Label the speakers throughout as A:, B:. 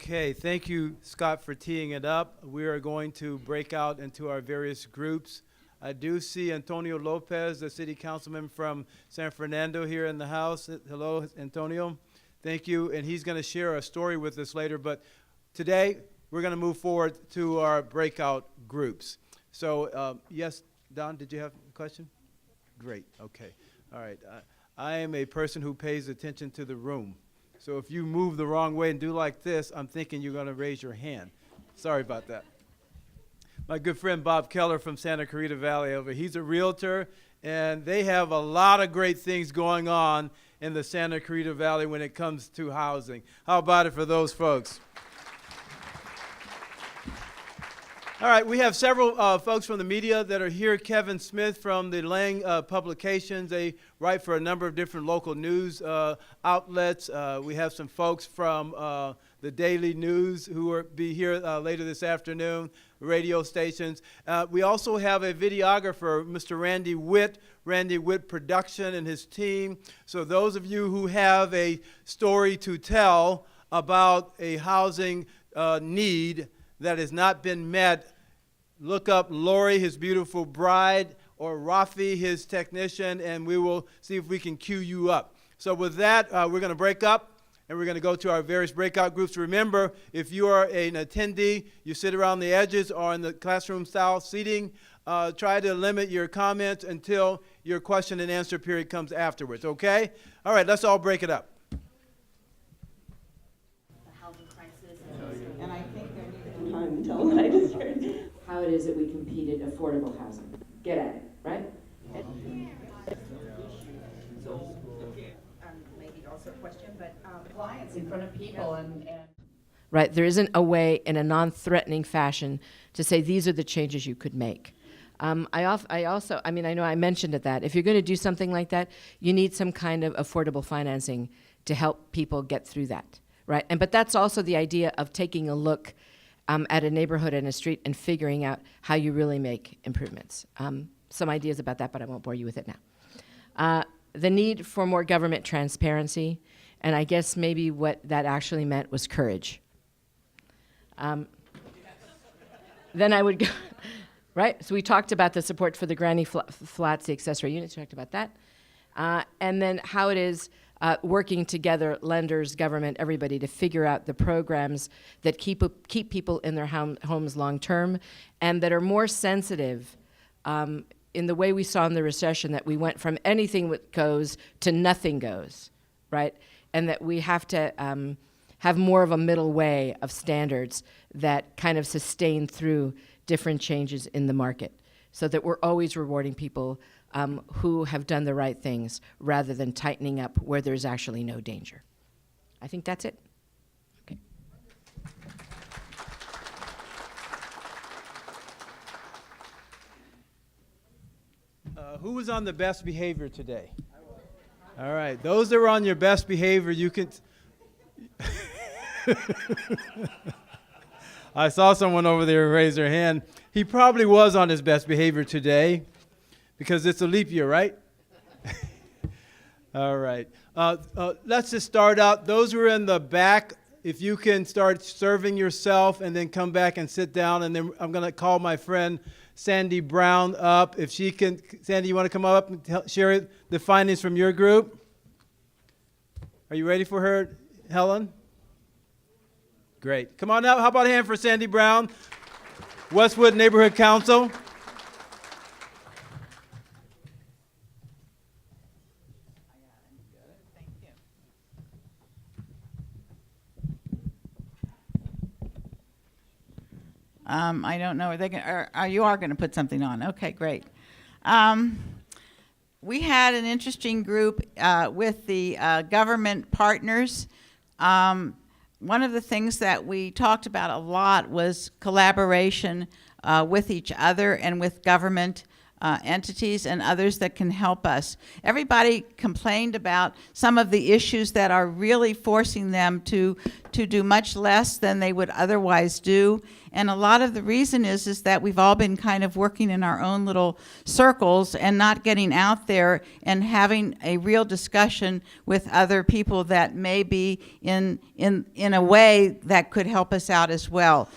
A: Okay, thank you, Scott, for teeing it up. We are going to break out into our various groups. I do see Antonio Lopez, the city councilman from San Fernando, here in the house. Hello, Antonio. Thank you. And he's going to share a story with us later. But today, we're going to move forward to our breakout groups. So, yes, Don, did you have a question? Great. Okay. All right. I am a person who pays attention to the room. So if you move the wrong way and do like this, I'm thinking you're going to raise your hand. Sorry about that. My good friend Bob Keller from Santa Clarita Valley over. He's a realtor, and they have a lot of great things going on in the Santa Clarita Valley when it comes to housing. How about it for those folks? All right, we have several folks from the media that are here. Kevin Smith from the Lang Publications. They write for a number of different local news outlets. We have some folks from the Daily News who will be here later this afternoon, radio stations. We also have a videographer, Mr. Randy Witt Production and his team. So those of you who have a story to tell about a housing need that has not been met, look up Lori, his beautiful bride, or Rafi, his technician, and we will see if we can cue you up. So with that, we're going to break up, and we're going to go to our various breakout groups. Remember, if you are an attendee, you sit around the edges or in the classroom-style seating. Try to limit your comments until your question and answer period comes afterwards, okay? All right, let's all break it up.
B: And I think there needs to time until I just heard
C: how it is that we competed affordable housing. Get at it, right?
B: maybe also a question, but clients in front of people and
D: right, there isn't a way in a non-threatening fashion to say these are the changes you could make. I know I mentioned it that if you're going to do something like that, you need some kind of affordable financing to help people get through that, right? But that's also the idea of taking a look at a neighborhood and a street and figuring out how you really make improvements. Some ideas about that, but I won't bore you with it now. The need for more government transparency, and I guess maybe what that actually meant was courage. Then I would go, right? So we talked about the support for the granny flats, the accessory units, we talked about that. And then how it is working together, lenders, government, everybody, to figure out the programs that keep people in their homes long term and that are more sensitive in the way we saw in the recession, that we went from anything goes to nothing goes, right? And that we have to have more of a middle way of standards that kind of sustain through different changes in the market, so that we're always rewarding people who have done the right things rather than tightening up where there's actually no danger. I think that's it. Okay.
A: Who was on the best behavior today? All right, those that were on your best behavior, you can. I saw someone over there raise their hand. He probably was on his best behavior today because it's a leap year, right? All right. Let's just start out. Those who are in the back, if you can start serving yourself and then come back and sit down, and then I'm going to call my friend Sandy Brown up. If she can, Sandy, you want to come up and share the findings from your group? Are you ready for her, Helen? Great. Come on up. How about a hand for Sandy Brown, Westwood Neighborhood Council?
E: I don't know. Are they going? You are going to put something on? Okay, great. We had an interesting group with the government partners. One of the things that we talked about a lot was collaboration with each other and with government entities and others that can help us. Everybody complained about some of the issues that are really forcing them to do much less than they would otherwise do. And a lot of the reason is that we've all been kind of working in our own little circles and not getting out there and having a real discussion with other people that may be in a way that could help us out as well.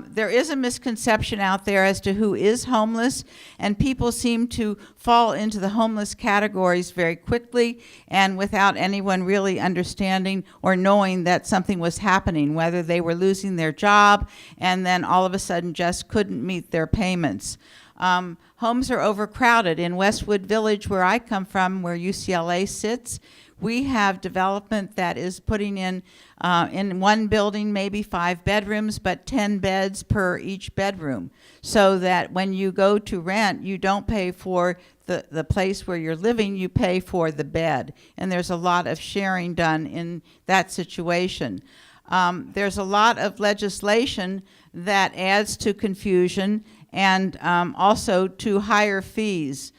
E: There is a misconception out there as to who is homeless, and people seem to fall into the homeless categories very quickly and without anyone really understanding or knowing that something was happening, whether they were losing their job and then all of a sudden just couldn't meet their payments. Homes are overcrowded. In Westwood Village, where I come from, where UCLA sits, we have development that is putting in one building maybe 5 bedrooms, but 10 beds per each bedroom, so that when you go to rent, you don't pay for the place where you're living, you pay for the bed. And there's a lot of sharing done in that situation. There's a lot of legislation that adds to confusion and also to higher fees.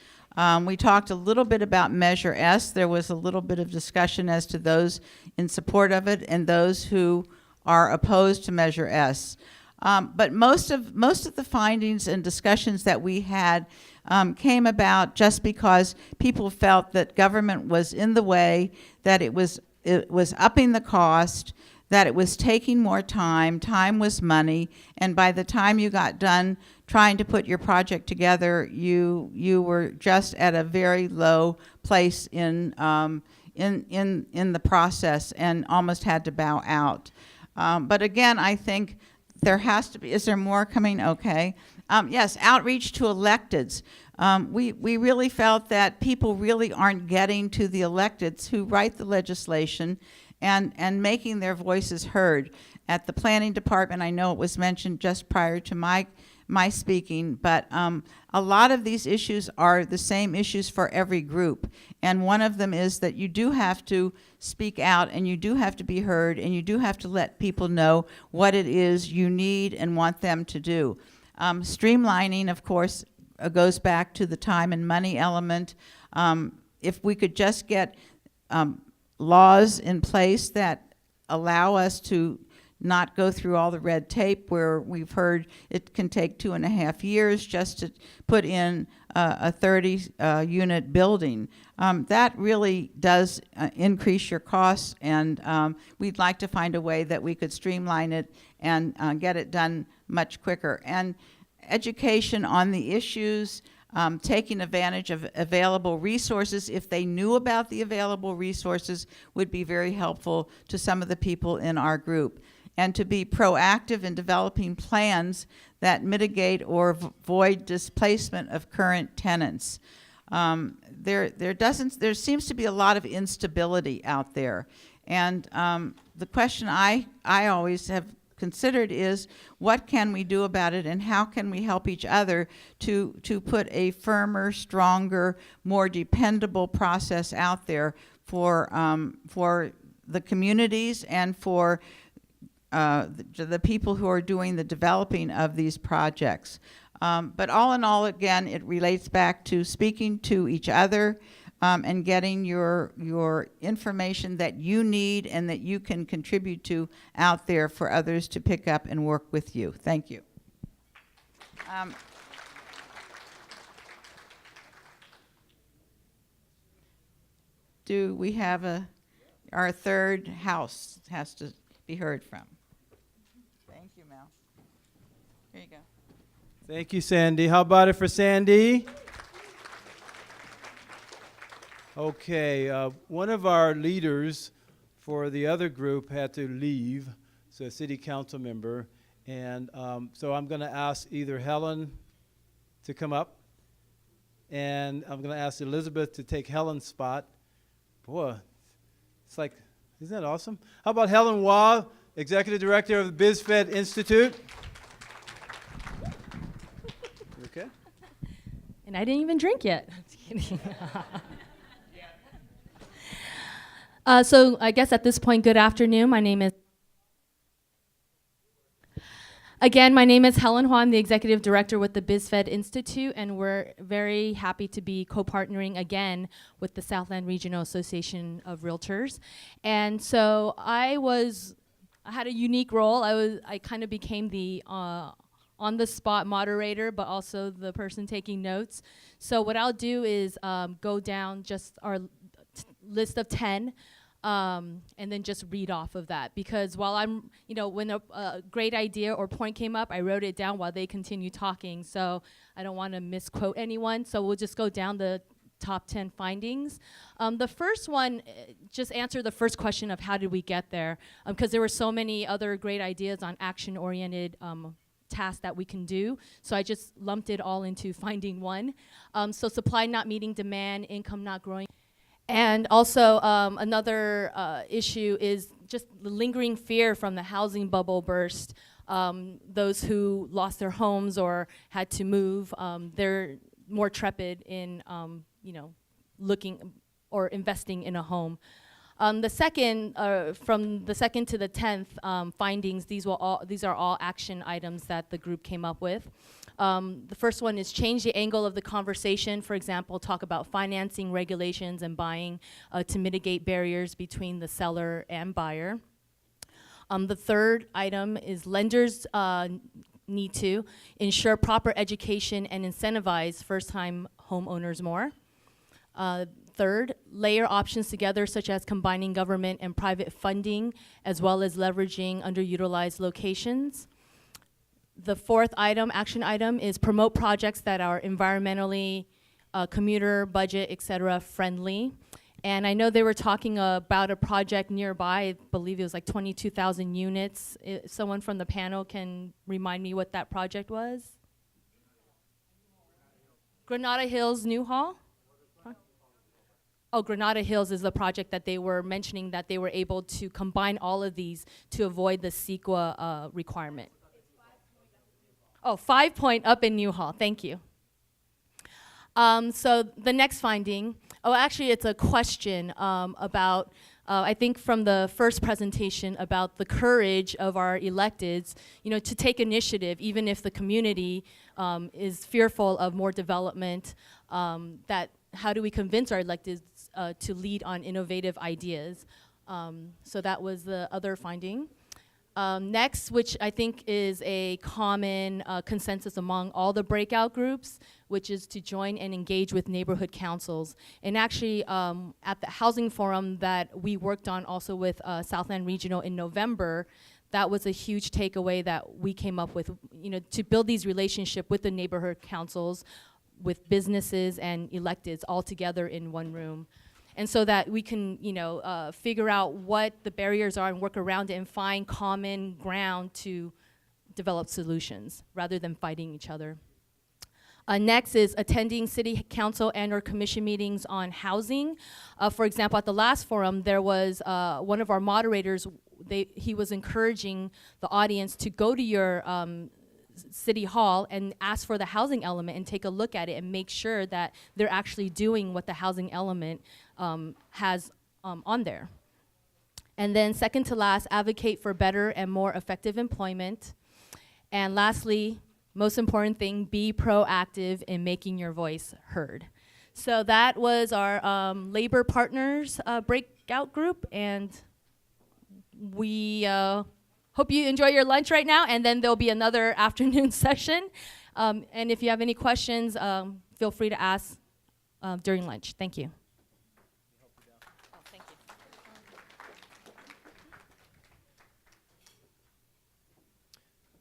E: We talked a little bit about Measure S. There was a little bit of discussion as to those in support of it and those who are opposed to Measure S. But most of the findings and discussions that we had came about just because people felt that government was in the way, that it was upping the cost, that it was taking more time. Time was money, and by the time you got done trying to put your project together, you were just at a very low place in the process and almost had to bow out. But again, I think there has to be. Is there more coming? Okay. Yes, outreach to electeds. We really felt that people really aren't getting to the electeds who write the legislation and making their voices heard. At the planning department, I know it was mentioned just prior to my speaking, but a lot of these issues are the same issues for every group. And one of them is that you do have to speak out, and you do have to be heard, and you do have to let people know what it is you need and want them to do. Streamlining, of course, goes back to the time and money element. If we could just get laws in place that allow us to not go through all the red tape where we've heard it can take 2.5 years just to put in a 30-unit building. That really does increase your costs, and we'd like to find a way that we could streamline it and get it done much quicker. And education on the issues, taking advantage of available resources, if they knew about the available resources, would be very helpful to some of the people in our group. And to be proactive in developing plans that mitigate or avoid displacement of current tenants. There seems to be a lot of instability out there. And the question I always have considered is, what can we do about it, and how can we help each other to put a firmer, stronger, more dependable process out there for the communities and for the people who are doing the developing of these projects. But all in all, again, it relates back to speaking to each other and getting your information that you need and that you can contribute to out there for others to pick up and work with you. Thank you. Do we have our third house has to be heard from? Thank you, Mel. Here you go.
A: Thank you, Sandy. How about it for Sandy? Okay, one of our leaders for the other group had to leave, so a city council member, and so I'm going to ask either Helen to come up, and I'm going to ask Elizabeth to take Helen's spot. Boy, it's like, isn't that awesome? How about Helen Waugh, Executive Director of the BizFed Institute? Okay.
F: And I didn't even drink yet. So I guess at this point, good afternoon. My name is Again, my name is Helen Hua. I'm the executive director with the BizFed Institute, and we're very happy to be co-partnering again with the Southland Regional Association of Realtors. And so I had a unique role. I kind of became the on-the-spot moderator, but also the person taking notes. So what I'll do is go down just our list of 10. And then just read off of that, because while I'm, when a great idea or point came up, I wrote it down while they continue talking, so I don't want to misquote anyone, so we'll just go down the top 10 findings. The first one, just answer the first question of how did we get there, because there were so many other great ideas on action-oriented tasks that we can do, so I just lumped it all into finding one. So supply not meeting demand, income not growing. And also another issue is just the lingering fear from the housing bubble burst. Those who lost their homes or had to move, they're more trepid in looking or investing in a home. The second, from the second to the 10th findings, these are all action items that the group came up with. The first one is change the angle of the conversation. For example, talk about financing regulations and buying to mitigate barriers between the seller and buyer. The third item is lenders need to ensure proper education and incentivize first-time homeowners more. Third, layer options together, such as combining government and private funding, as well as leveraging underutilized locations. The fourth item, action item, is promote projects that are environmentally, commuter, budget, et cetera, friendly. And I know they were talking about a project nearby. I believe it was like 22,000 units. Someone from the panel can remind me what that project was? Granada Hills New Hall? Oh, Granada Hills is the project that they were mentioning, that they were able to combine all of these to avoid the CEQA requirement. Oh, 5 Point up in New Hall, thank you. So the next finding, actually it's a question about, I think from the first presentation, about the courage of our electeds, to take initiative, even if the community is fearful of more development, that how do we convince our electeds to lead on innovative ideas? So that was the other finding. Next, which I think is a common consensus among all the breakout groups, which is to join and engage with neighborhood councils. And actually, at the housing forum that we worked on also with Southland Regional in November, that was a huge takeaway that we came up with, to build these relationships with the neighborhood councils, with businesses and electeds all together in one room. And so that we can, figure out what the barriers are and work around it and find common ground to develop solutions rather than fighting each other. Next is attending city council and or commission meetings on housing. For example, at the last forum, there was one of our moderators, he was encouraging the audience to go to your City Hall and ask for the housing element and take a look at it and make sure that they're actually doing what the housing element has on there. And then second to last, advocate for better and more effective employment. And lastly, most important thing, be proactive in making your voice heard. So that was our labor partners breakout group, and we hope you enjoy your lunch right now, and then there'll be another afternoon session. And if you have any questions, feel free to ask during lunch. Thank you. Oh, thank you.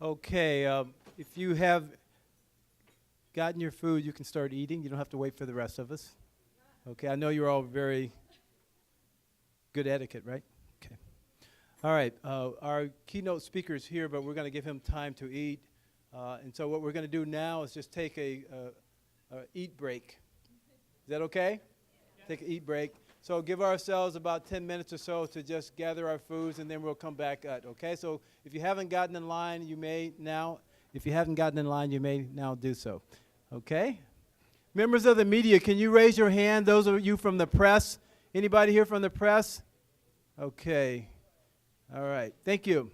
A: Okay, if you have gotten your food, you can start eating. You don't have to wait for the rest of us. Okay, I know you're all very good etiquette, right? Okay. All right, our keynote speaker is here, but we're going to give him time to eat. And so what we're going to do now is just take a eat break. Is that okay? Yeah. Take an eat break. So give ourselves about 10 minutes or so to just gather our foods, and then we'll come back up, okay? So if you haven't gotten in line, you may now, do so, okay? Members of the media, can you raise your hand, those of you from the press? Anybody here from the press? Okay. All right, thank you.